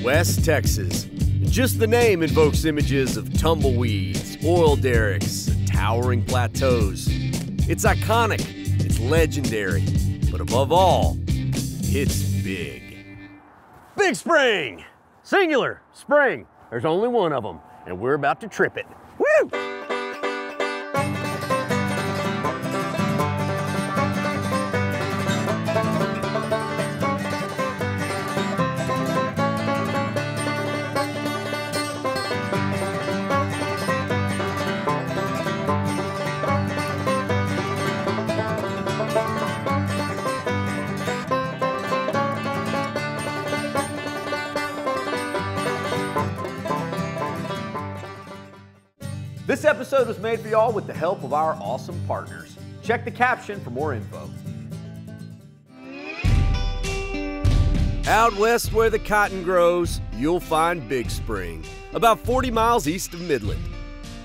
West Texas. Just the name invokes images of tumbleweeds, oil derricks, and towering plateaus. It's iconic, it's legendary, but above all, it's big. Big Spring! Singular, spring. There's only one of them, and we're about to trip it. Woo! This episode was made for y'all with the help of our awesome partners. Check the caption for more info. Out west where the cotton grows, you'll find Big Spring, about 40 miles east of Midland.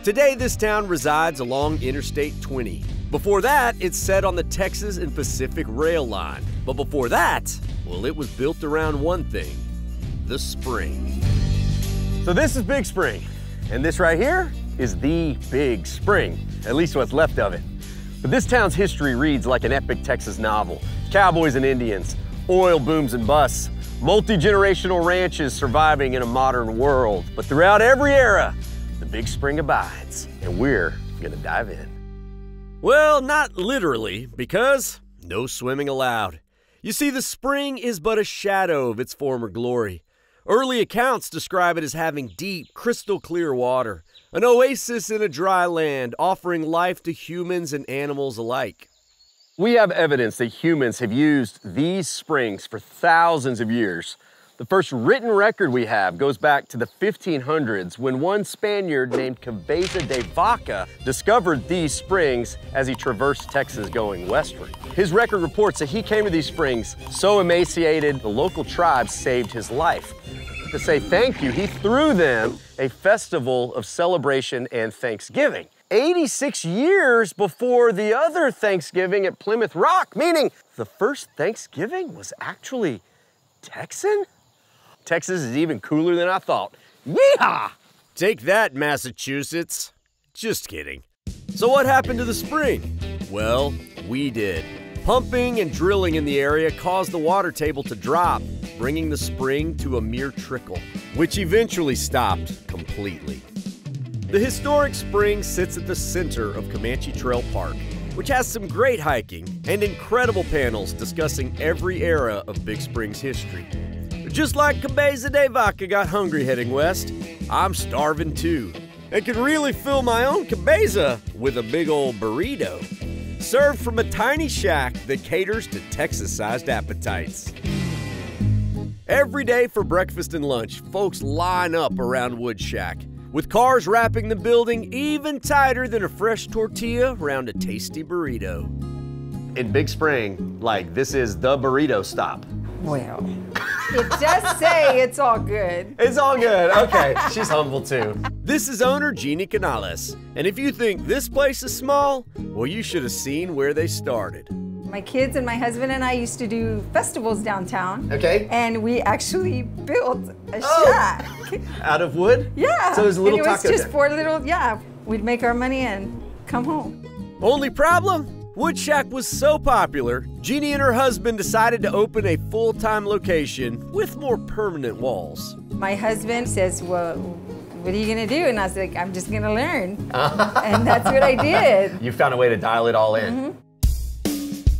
Today, this town resides along Interstate 20. Before that, it's set on the Texas and Pacific Rail Line. But before that, well, it was built around one thing, the spring. So this is Big Spring, and this right here is the Big Spring, at least what's left of it. But this town's history reads like an epic Texas novel. Cowboys and Indians, oil booms and busts, multi-generational ranches surviving in a modern world. But throughout every era, the Big Spring abides, and we're gonna dive in. Well, not literally, because no swimming allowed. You see, the spring is but a shadow of its former glory. Early accounts describe it as having deep, crystal clear water, an oasis in a dry land, offering life to humans and animals alike. We have evidence that humans have used these springs for thousands of years. The first written record we have goes back to the 1500s when one Spaniard named Cabeza de Vaca discovered these springs as he traversed Texas going westward. His record reports that he came to these springs so emaciated, the local tribes saved his life. To say thank you, he threw them a festival of celebration and thanksgiving. 86 years before the other Thanksgiving at Plymouth Rock, meaning the first Thanksgiving was actually Texan? Texas is even cooler than I thought. Yeehaw! Take that, Massachusetts. Just kidding. So what happened to the spring? Well, we did. Pumping and drilling in the area caused the water table to drop, bringing the spring to a mere trickle, which eventually stopped completely. The historic spring sits at the center of Comanche Trail Park, which has some great hiking and incredible panels discussing every era of Big Spring's history. Just like Cabeza de Vaca got hungry heading west, I'm starving too, and can really fill my own cabeza with a big old burrito, served from a tiny shack that caters to Texas-sized appetites. Every day for breakfast and lunch, folks line up around Wood Shack, with cars wrapping the building even tighter than a fresh tortilla around a tasty burrito. In Big Spring, like, this is the burrito stop. Well, it does say it's all good. It's all good, okay. She's humble too. This is owner Jeannie Canales, and if you think this place is small, well, you should have seen where they started. My kids and my husband and I used to do festivals downtown. Okay. And we actually built a shack. Out of wood? Yeah. So it was a little taco tent. It was just tent. 4 little, yeah. We'd make our money and come home. Only problem? Wood Shack was so popular, Jeannie and her husband decided to open a full-time location with more permanent walls. My husband says, well, what are you gonna do? And I was like, I'm just gonna learn. And that's what I did. You found a way to dial it all in.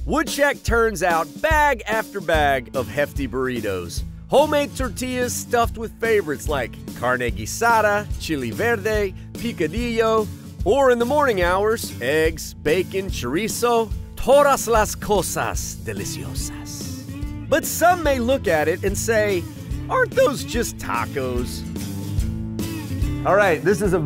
Wood Shack turns out bag after bag of hefty burritos. Homemade tortillas stuffed with favorites like carne guisada, chili verde, picadillo, or in the morning hours, eggs, bacon, chorizo, todas las cosas deliciosas. But some may look at it and say, aren't those just tacos? All right, this is a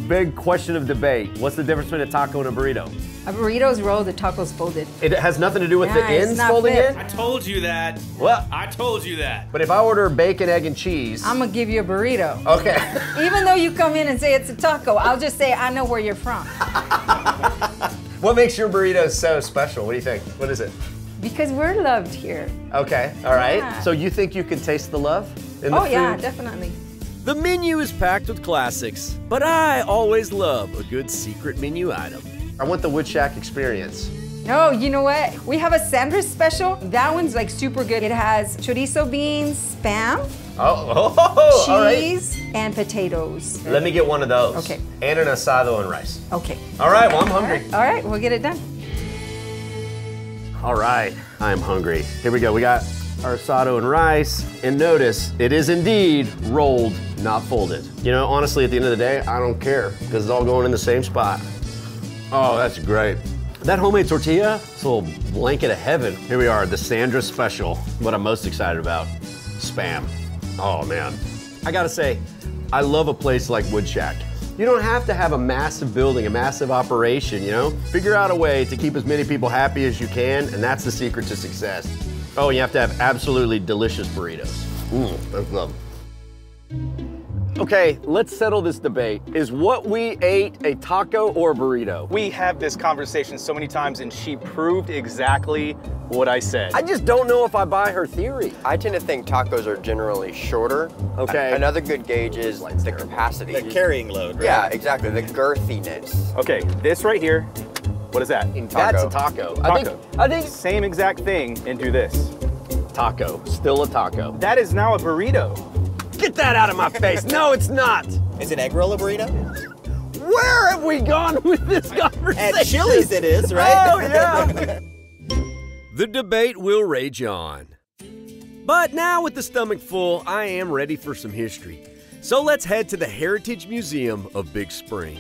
big question of debate. What's the difference between a taco and a burrito? A burrito's rolled, a taco's folded. It has nothing to do with the Yeah, it's ends not folding fit. in? I told you that. Well, I told you that. but if I order bacon, egg, and cheese. I'm gonna give you a burrito. Okay. Even though you come in and say it's a taco, I'll just say I know where you're from. What makes your burrito so special? What do you think? What is it? Because we're loved here. Okay, all right. Yeah. So you think you can taste the love in the food? Yeah, definitely. The menu is packed with classics, but I always love a good secret menu item. I want the Wood Shack experience. No, you know what? We have a Sandra's special. That one's like super good. It has chorizo beans, Spam, cheese, and potatoes. Let me get one of those. Okay. And an asado and rice. Okay. All right, well, I'm hungry. All right, we'll get it done. All right, I'm hungry. Here we go. We got our asado and rice. And notice, it is indeed rolled, not folded. You know, honestly, at the end of the day, I don't care because it's all going in the same spot. Oh, that's great. That homemade tortilla, it's a little blanket of heaven. Here we are, the Sandra special. What I'm most excited about, Spam. Oh man. I gotta say, I love a place like Wood Shack. You don't have to have a massive building, a massive operation, you know? Figure out a way to keep as many people happy as you can, and that's the secret to success. Oh, and you have to have absolutely delicious burritos. That's love. Okay, let's settle this debate. Is what we ate a taco or a burrito? We have this conversation so many times and she proved exactly what I said. I just don't know if I buy her theory. I tend to think tacos are generally shorter. Okay. Another good gauge is the capacity. The carrying load, right? Yeah, exactly, the girthiness. Okay, this right here, what is that? That's a taco. I think Same exact thing and do this. taco, still a taco. That is now a burrito. Get that out of my face. No, it's not. Is an egg roll a burrito? Where have we gone with this conversation? At Chili's it is, right? Oh, yeah. The debate will rage on. But now with the stomach full, I am ready for some history. So let's head to the Heritage Museum of Big Spring.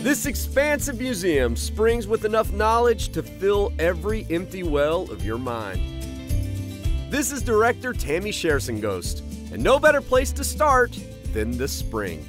This expansive museum springs with enough knowledge to fill every empty well of your mind. This is director Tammy Schersengost, and no better place to start than the spring.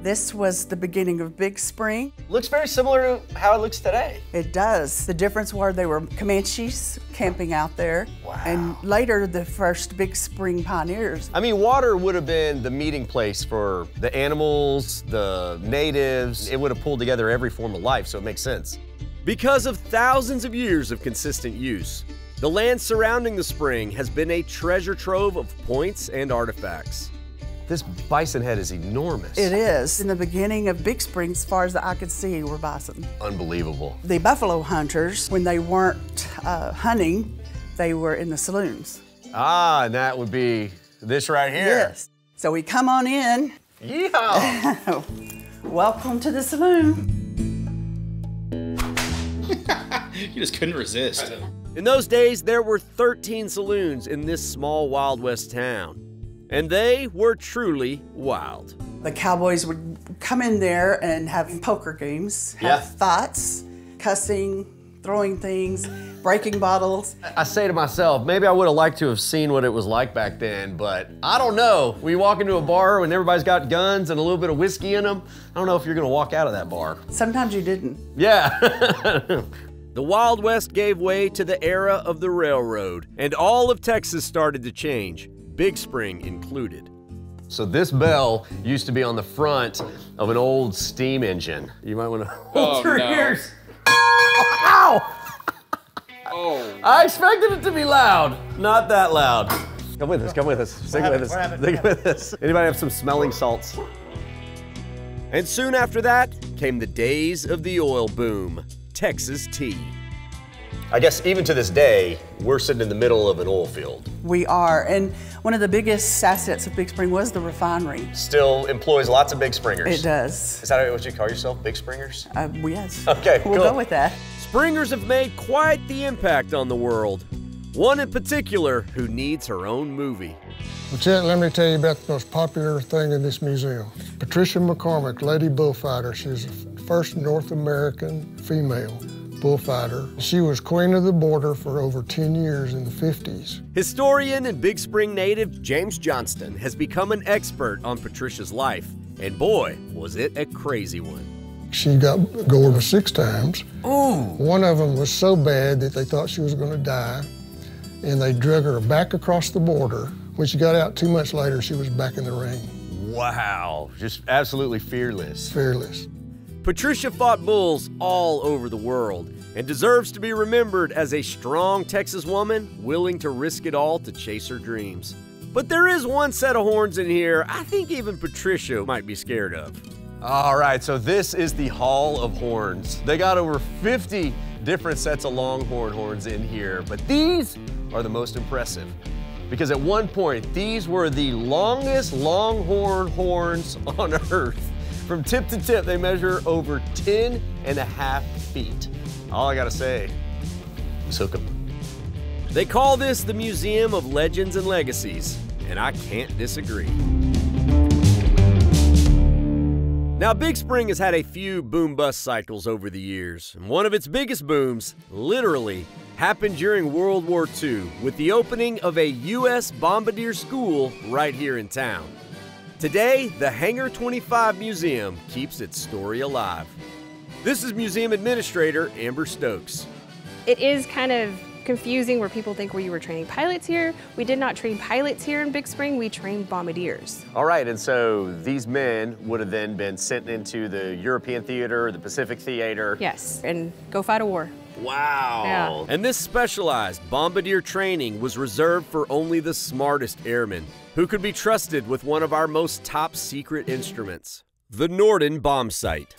This was the beginning of Big Spring. Looks very similar to how it looks today. It does. The difference was they were Comanches camping out there. Wow. And later, the first Big Spring pioneers. I mean, water would have been the meeting place for the animals, the natives. It would have pulled together every form of life, so it makes sense. Because of thousands of years of consistent use, the land surrounding the spring has been a treasure trove of points and artifacts. This bison head is enormous. It is. In the beginning of Big Spring, as far as the eye could see, were bison. Unbelievable. The buffalo hunters, when they weren't hunting, they were in the saloons. Ah, and that would be this right here. Yes. So we come on in. Yeehaw! Welcome to the saloon. You just couldn't resist. In those days, there were 13 saloons in this small Wild West town, and they were truly wild. The cowboys would come in there and have poker games, have fights, cussing, throwing things, breaking bottles. I say to myself, maybe I would have liked to have seen what it was like back then, but I don't know. We walk into a bar when everybody's got guns and a little bit of whiskey in them. I don't know if you're gonna walk out of that bar. Sometimes you didn't. Yeah. The Wild West gave way to the era of the railroad, and all of Texas started to change, Big Spring included. So this bell used to be on the front of an old steam engine. You might want to hold your ears. Ow! Oh. I expected it to be loud, not that loud. Come with us, come with us. Stick with us, stick with us. Anybody have some smelling salts? And soon after that came the days of the oil boom. Texas tea. I guess even to this day, we're sitting in the middle of an oil field. We are, and one of the biggest assets of Big Spring was the refinery. Still employs lots of Big Springers. It does. Is that what you call yourself, Big Springers? Yes. Okay, we'll cool. go with that. Springers have made quite the impact on the world. One in particular who needs her own movie. Well, Chet, let me tell you about the most popular thing in this museum. Patricia McCormick, Lady Bullfighter. She's the first North American female bullfighter. She was queen of the border for over 10 years in the 50s. Historian and Big Spring native James Johnston has become an expert on Patricia's life. And boy, was it a crazy one. She got gored 6 times. Ooh. One of them was so bad that they thought she was going to die, and they drug her back across the border. When she got out 2 months later, she was back in the ring. Wow, just absolutely fearless. Fearless. Patricia fought bulls all over the world, and deserves to be remembered as a strong Texas woman willing to risk it all to chase her dreams. But there is one set of horns in here I think even Patricia might be scared of. All right, so this is the Hall of Horns. They got over 50 different sets of longhorn horns in here, but these are the most impressive. Because at one point, these were the longest longhorn horns on Earth. From tip to tip, they measure over 10.5 feet. All I gotta say is hook 'em. They call this the Museum of Legends and Legacies, and I can't disagree. Now, Big Spring has had a few boom-bust cycles over the years, and one of its biggest booms, literally, happened during World War II with the opening of a U.S. bombardier school right here in town. Today, the Hangar 25 Museum keeps its story alive. This is Museum Administrator Amber Stokes. It is kind of confusing where people think we were training pilots here. We did not train pilots here in Big Spring, we trained bombardiers. All right, and so these men would have then been sent into the European theater, the Pacific theater. Yes, and go fight a war. Wow. Yeah. And this specialized bombardier training was reserved for only the smartest airmen, who could be trusted with one of our most top secret instruments, the Norden bomb sight.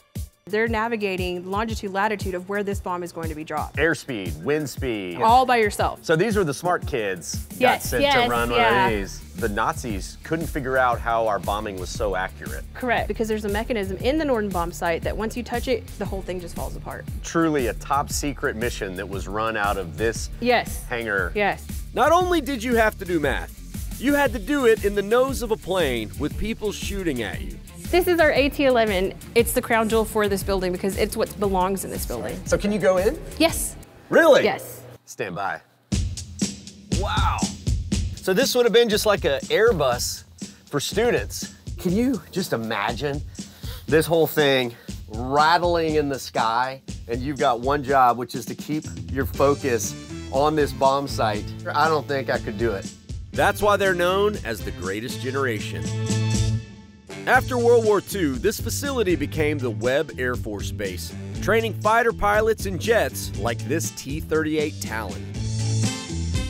They're navigating longitude, latitude of where this bomb is going to be dropped. Airspeed, wind speed. All by yourself. So these were the smart kids got Yes, sent to yes, run one yeah. of these. The Nazis couldn't figure out how our bombing was so accurate. Correct, because there's a mechanism in the Norden bomb sight that once you touch it, the whole thing just falls apart. Truly a top secret mission that was run out of this hangar. Yes. Not only did you have to do math, you had to do it in the nose of a plane with people shooting at you. This is our E11. It's the crown jewel for this building because it's what belongs in this building. So can you go in? Yes. Really? Yes. Stand by. Wow. So this would have been just like an Airbus for students. Can you just imagine this whole thing rattling in the sky and you've got one job, which is to keep your focus on this bomb site? I don't think I could do it. That's why they're known as the greatest generation. After World War II, this facility became the Webb Air Force Base, training fighter pilots and jets like this T-38 Talon.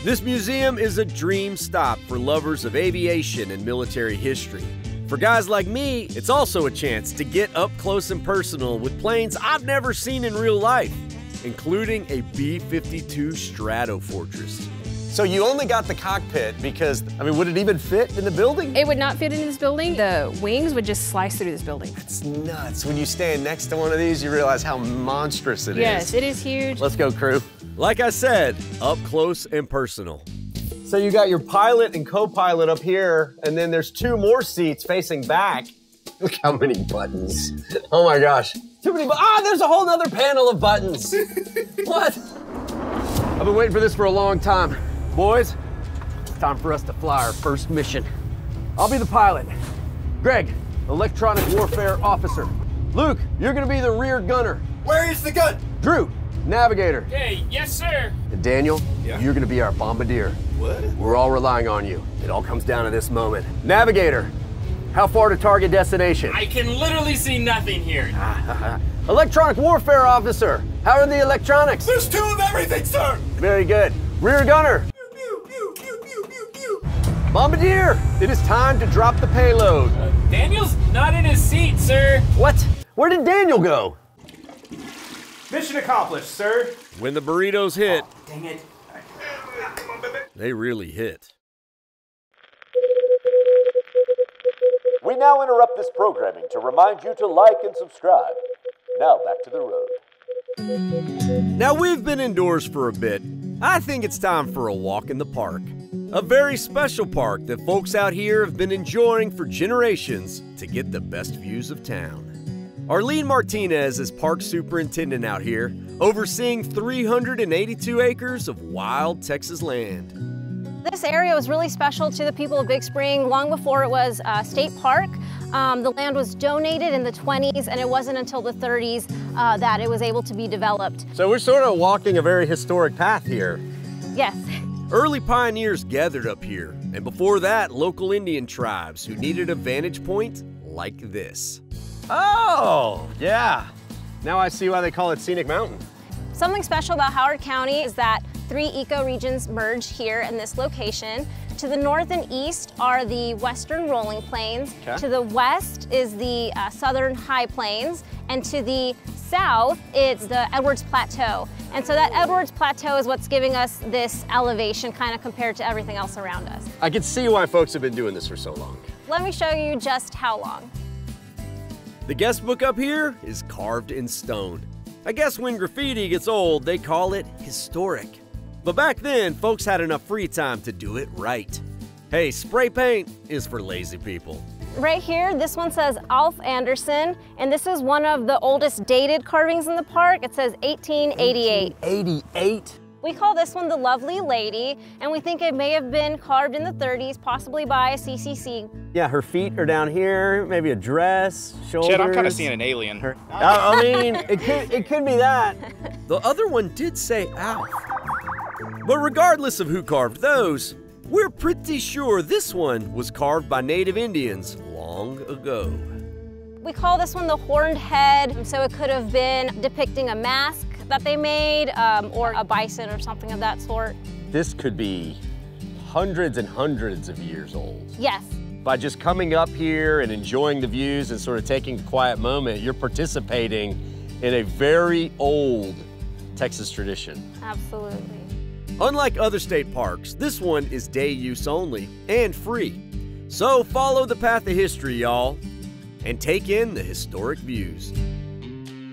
This museum is a dream stop for lovers of aviation and military history. For guys like me, it's also a chance to get up close and personal with planes I've never seen in real life, including a B-52 Stratofortress. So you only got the cockpit because, I mean, would it even fit in the building? It would not fit in this building. The wings would just slice through this building. It's nuts. When you stand next to one of these, you realize how monstrous it is. Yes, it is huge. Let's go, crew. Like I said, up close and personal. So you got your pilot and co-pilot up here, and then there's two more seats facing back. Look how many buttons. Oh my gosh. Too many there's a whole nother panel of buttons. What? I've been waiting for this for a long time. Boys, it's time for us to fly our first mission. I'll be the pilot. Greg, electronic warfare officer. Luke, you're gonna be the rear gunner. Where is the gun? Drew, navigator. Hey, yes, sir. And Daniel, you're gonna be our bombardier. What? We're all relying on you. It all comes down to this moment. Navigator, how far to target destination? I can literally see nothing here. Electronic warfare officer, how are the electronics? There's two of everything, sir! Very good. Rear gunner. Bombardier, it is time to drop the payload. Daniel's not in his seat, sir. What? Where did Daniel go? Mission accomplished, sir. When the burritos hit, Dang it. they really hit. We now interrupt this programming to remind you to like and subscribe. Now back to the road. Now we've been indoors for a bit. I think it's time for a walk in the park. A very special park that folks out here have been enjoying for generations to get the best views of town. Arlene Martinez is park superintendent out here, overseeing 382 acres of wild Texas land. This area was really special to the people of Big Spring long before it was a state park. The land was donated in the 20s, and it wasn't until the 30s that it was able to be developed. So we're sort of walking a very historic path here. Yes. Early pioneers gathered up here, and before that, local Indian tribes who needed a vantage point like this. Oh, yeah. Now I see why they call it Scenic Mountain. Something special about Howard County is that 3 ecoregions merge here in this location. To the north and east are the western rolling plains. Okay. To the west is the southern high plains. And to the south, it's the Edwards Plateau. And so that Edwards Plateau is what's giving us this elevation kind of compared to everything else around us. I can see why folks have been doing this for so long. Let me show you just how long. The guest book up here is carved in stone. I guess when graffiti gets old, they call it historic. But back then, folks had enough free time to do it right. Hey, spray paint is for lazy people. Right here, this one says Alf Anderson, and this is one of the oldest dated carvings in the park. It says 1888. 88? We call this one the Lovely Lady, and we think it may have been carved in the 30s, possibly by a CCC. Yeah, her feet are down here, maybe a dress, shoulders. Chad, I'm kind of seeing an alien. I mean, it could be that. The other one did say Alf. But regardless of who carved those, we're pretty sure this one was carved by Native Indians long ago. We call this one the Horned Head, so it could have been depicting a mask that they made, or a bison or something of that sort. This could be hundreds and hundreds of years old. Yes. By just coming up here and enjoying the views and sort of taking a quiet moment, you're participating in a very old Texas tradition. Absolutely. Unlike other state parks, this one is day use only and free. So follow the path of history, y'all, and take in the historic views.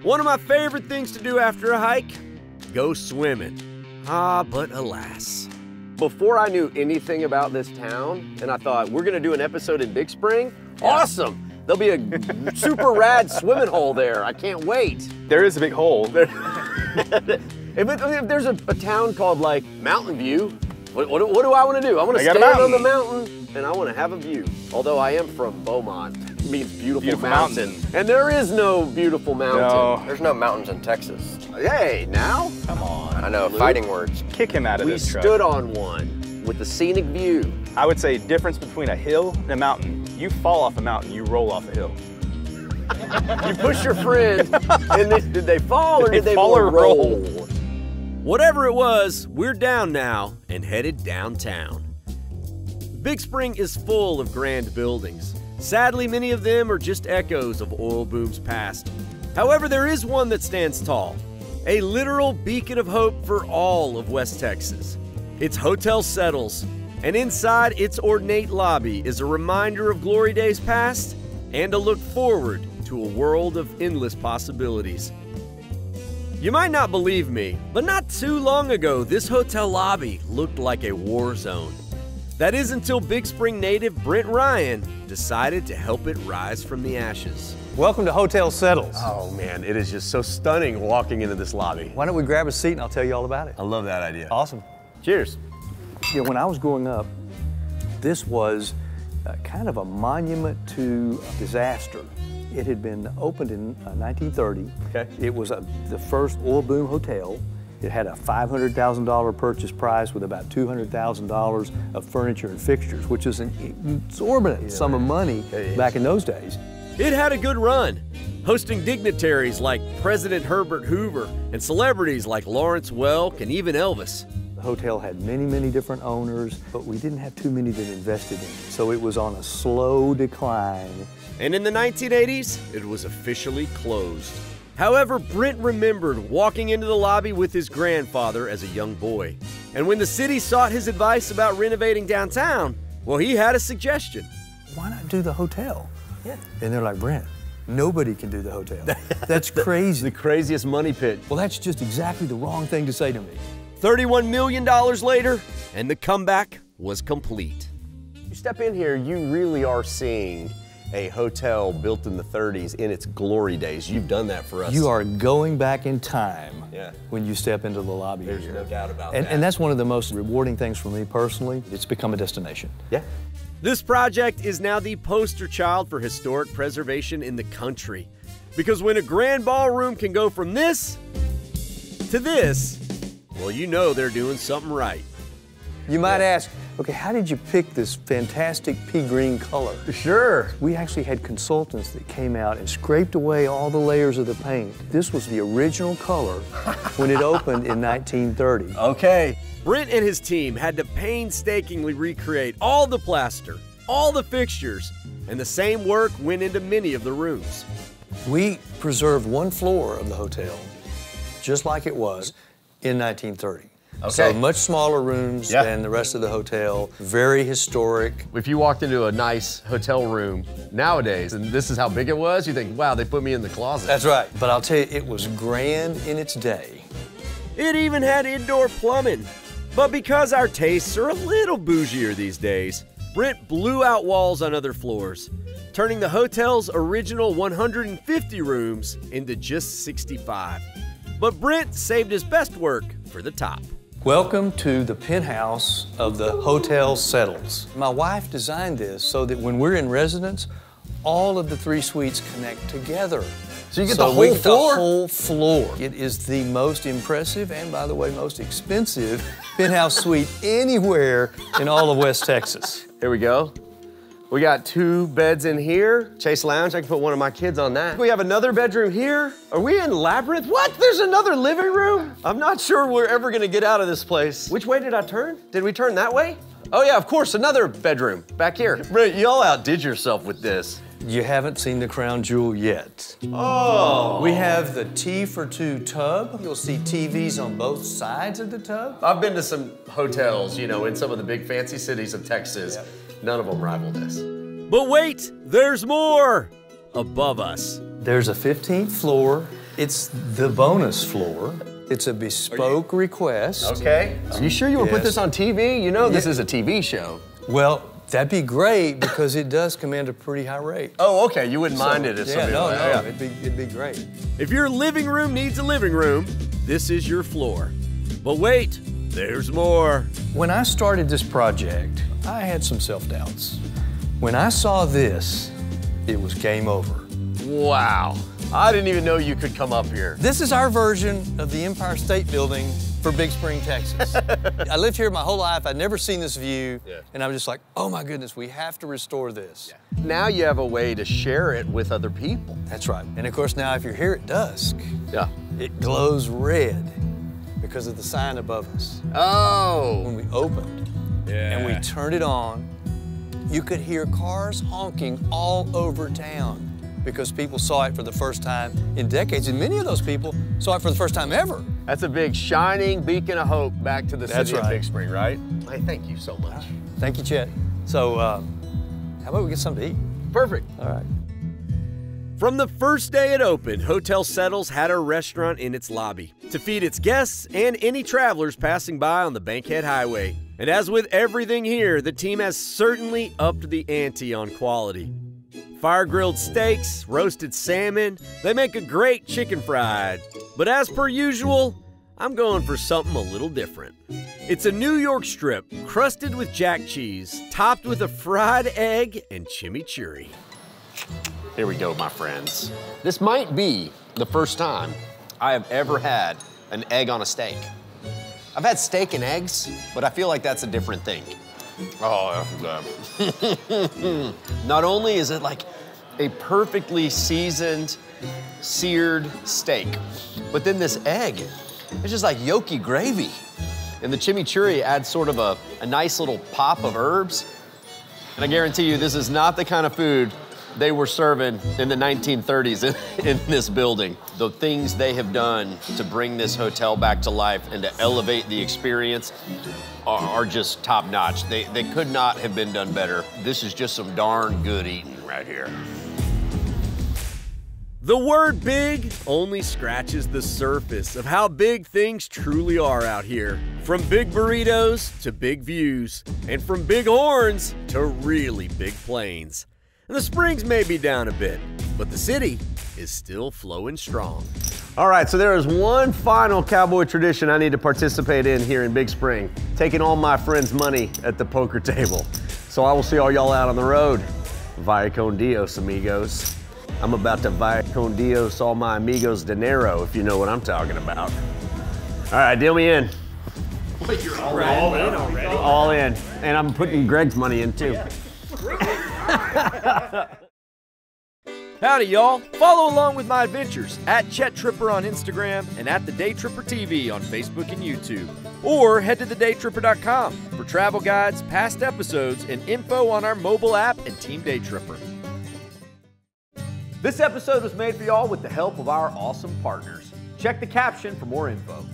One of my favorite things to do after a hike, go swimming. Ah, but alas. Before I knew anything about this town, and I thought, we're gonna do an episode in Big Spring? Awesome! There'll be a super rad swimming hole there. I can't wait. There is a big hole. If there's a town called like Mountain View, what do I want to do? I want to stand on the mountain and I want to have a view. Although I am from Beaumont, it means beautiful mountain. And there is no beautiful mountain. No. There's no mountains in Texas. Hey, now? Come on. I know, Luke. fighting words. Kick him out of We this truck. stood on one with the scenic view. I would say difference between a hill and a mountain. You fall off a mountain, you roll off a hill. You push your friend, and did they fall or did they fall or roll? Whatever it was, we're down now and headed downtown. Big Spring is full of grand buildings. Sadly, many of them are just echoes of oil booms past. However, there is one that stands tall, a literal beacon of hope for all of West Texas. It's Hotel Settles, and inside its ornate lobby is a reminder of glory days past and a look forward to a world of endless possibilities. You might not believe me, but not too long ago, this hotel lobby looked like a war zone. That is until Big Spring native Brent Ryan decided to help it rise from the ashes. Welcome to Hotel Settles. Oh man, it is just so stunning walking into this lobby. Why don't we grab a seat and I'll tell you all about it. I love that idea. Awesome. Cheers. You know, when I was growing up, this was kind of a monument to disaster. It had been opened in 1930. Okay. It was the first oil boom hotel. It had a $500,000 purchase price with about $200,000 of furniture and fixtures, which is an exorbitant sum of money back in those days. It had a good run, hosting dignitaries like President Herbert Hoover and celebrities like Lawrence Welk and even Elvis. The hotel had many, many different owners, but we didn't have too many that invested in it. So it was on a slow decline. And in the 1980s, it was officially closed. However, Brent remembered walking into the lobby with his grandfather as a young boy. And when the city sought his advice about renovating downtown, well, he had a suggestion. Why not do the hotel? Yeah. And they're like, Brent, nobody can do the hotel. That's crazy. The craziest money pit. Well, that's just exactly the wrong thing to say to me. $31 million later, and the comeback was complete. You step in here, you really are seeing a hotel built in the 30s in its glory days. You've done that for us. You are going back in time when you step into the lobby. There's here. no doubt about that. And that's one of the most rewarding things for me personally. It's become a destination. Yeah. This project is now the poster child for historic preservation in the country. Because when a grand ballroom can go from this to this, well, you know they're doing something right. You might ask, okay, how did you pick this fantastic pea green color? Sure. We actually had consultants that came out and scraped away all the layers of the paint. This was the original color when it opened in 1930. Okay. Brent and his team had to painstakingly recreate all the plaster, all the fixtures, and the same work went into many of the rooms. We preserved one floor of the hotel just like it was in 1930. Okay. So much smaller rooms than the rest of the hotel, very historic. If you walked into a nice hotel room nowadays and this is how big it was, you think, wow, they put me in the closet. That's right. But I'll tell you, it was grand in its day. It even had indoor plumbing. But because our tastes are a little bougier these days, Brent blew out walls on other floors, turning the hotel's original 150 rooms into just 65. But Brent saved his best work for the top. Welcome to the penthouse of the Hotel Settles. My wife designed this so that when we're in residence, all of the 3 suites connect together. So you get the whole floor? The whole floor. It is the most impressive and, by the way, most expensive penthouse suite anywhere in all of West Texas. Here we go. We got 2 beds in here. Chase Lounge, I can put one of my kids on that. We have another bedroom here. Are we in Labyrinth? What? There's another living room? I'm not sure we're ever gonna get out of this place. Which way did I turn? Did we turn that way? Oh yeah, of course, another bedroom back here. Brent, y'all outdid yourself with this. You haven't seen the crown jewel yet. Oh. We have the T for 2 tub. You'll see TVs on both sides of the tub. I've been to some hotels, you know, in some of the big fancy cities of Texas. Yep. None of them rival this. But wait, there's more above us. There's a 15th floor. It's the bonus floor. It's a bespoke request. Okay. Are you sure you want to put this on TV? You know this is a TV show. Well, that'd be great because it does command a pretty high rate. Oh, okay. You wouldn't mind it if somebody it'd be great. If your living room needs a living room, this is your floor. But wait, there's more. When I started this project, I had some self-doubts. When I saw this, it was game over. Wow. I didn't even know you could come up here. This is our version of the Empire State Building for Big Spring, Texas. I lived here my whole life. I'd never seen this view. And I was just like, oh my goodness, we have to restore this. Now you have a way to share it with other people. That's right. And of course, now if you're here at dusk, it glows red because of the sign above us. Oh. When we opened and we turned it on, you could hear cars honking all over town because people saw it for the first time in decades, and many of those people saw it for the first time ever. That's a big shining beacon of hope back to the city of Big Spring, right? Hey, thank you so much. Thank you, Chet. So, how about we get something to eat? Perfect. All right. From the first day it opened, Hotel Settles had a restaurant in its lobby to feed its guests and any travelers passing by on the Bankhead Highway. And as with everything here, the team has certainly upped the ante on quality. Fire-grilled steaks, roasted salmon, they make a great chicken fried. But as per usual, I'm going for something a little different. It's a New York strip, crusted with jack cheese, topped with a fried egg and chimichurri. Here we go, my friends. This might be the first time I have ever had an egg on a steak. I've had steak and eggs, but I feel like that's a different thing. Oh, not only is it like a perfectly seasoned, seared steak, but then this egg, it's just like yolky gravy. And the chimichurri adds sort of a nice little pop of herbs. And I guarantee you, this is not the kind of food they were serving in the 1930s in this building. The things they have done to bring this hotel back to life and to elevate the experience are just top notch. They could not have been done better. This is just some darn good eating right here. The word big only scratches the surface of how big things truly are out here. From big burritos to big views, and from big horns to really big planes. And the Springs may be down a bit, but the city is still flowing strong. All right, so there is one final cowboy tradition I need to participate in here in Big Spring, taking all my friends' money at the poker table. So I will see all y'all out on the road. Vaya con Dios, amigos. I'm about to vaya con Dios all my amigos dinero, if you know what I'm talking about. All right, deal me in. Wait, you're all in already? All in. And I'm putting Greg's money in too. Howdy, y'all. Follow along with my adventures at Daytripper on Instagram and at the Daytripper TV on Facebook and YouTube. Or head to thedaytripper.com for travel guides, past episodes, and info on our mobile app and Team Daytripper. This episode was made for y'all with the help of our awesome partners. Check the caption for more info.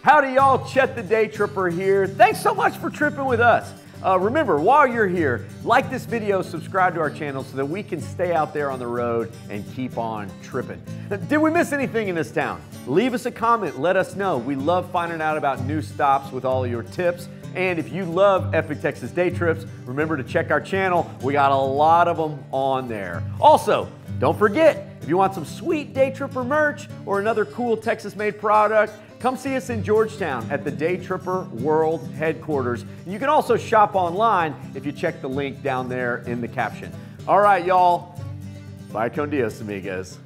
Howdy, y'all. Chet the Daytripper here. Thanks so much for tripping with us. Remember, while you're here, like this video, subscribe to our channel so that we can stay out there on the road and keep on tripping. Did we miss anything in this town? Leave us a comment, let us know. We love finding out about new stops with all of your tips. And if you love Epic Texas Day Trips, remember to check our channel. We got a lot of them on there. Also, don't forget, if you want some sweet Daytripper merch or another cool Texas-made product, come see us in Georgetown at the Daytripper World Headquarters. You can also shop online if you check the link down there in the caption. All right, y'all. Bye con Dios, amigos.